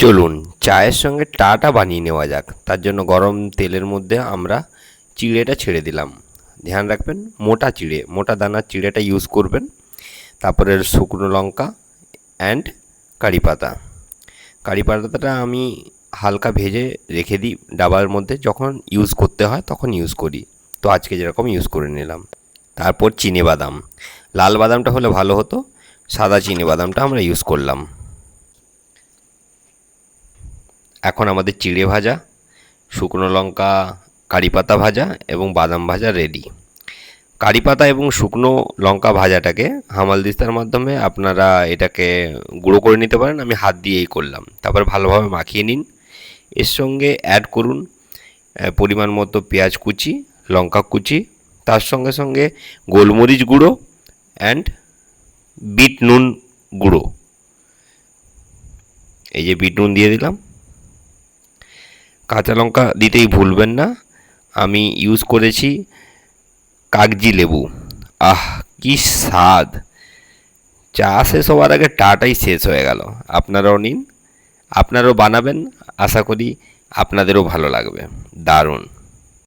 চলুন চায়ের সঙ্গে টাটা বানিয়ে নেওয়া যাক। তার জন্য গরম তেলের মধ্যে আমরা চিড়েটা ছেড়ে দিলাম। ধ্যান রাখবেন মোটা চিড়ে, মোটা দানার চিড়েটা ইউজ করবেন। তারপরে শুকনো লঙ্কা অ্যান্ড কারি পাতা। কারি পাতাটা আমি হালকা ভেজে রেখে দিই ডাবার মধ্যে, যখন ইউজ করতে হয় তখন ইউজ করি। তো আজকে যেরকম ইউজ করে নিলাম। তারপর চিনে বাদাম, লাল বাদামটা হলে ভালো হতো, সাদা চিনে বাদামটা আমরা ইউজ করলাম। এখন আমাদের চিড়ে ভাজা, শুকনো লঙ্কা, কারি পাতা ভাজা এবং বাদাম ভাজা রেডি। কারি পাতা এবং শুকনো লঙ্কা ভাজাটাকে হামালদিস্তার মাধ্যমে আপনারা এটাকে গুঁড়ো করে নিতে পারেন। আমি হাত দিয়েই করলাম। তারপর ভালোভাবে মাখিয়ে নিন। এর সঙ্গে অ্যাড করুন পরিমাণ মতো পেঁয়াজ কুচি, লঙ্কা কুচি, তার সঙ্গে সঙ্গে গোলমরিচ গুঁড়ো অ্যান্ড বিট নুন গুঁড়ো। এই যে বিট নুন দিয়ে দিলাম। কাঁচা লঙ্কা দিতেই ভুলবেন না। আমি ইউজ করেছি কাগজি লেবু। আহ, কি স্বাদ! চা শেষ হওয়ার আগে টাটাই শেষ হয়ে গেল। আপনারাও নিন, আপনারাও বানাবেন। আশা করি আপনাদেরও ভালো লাগবে। দারুণ!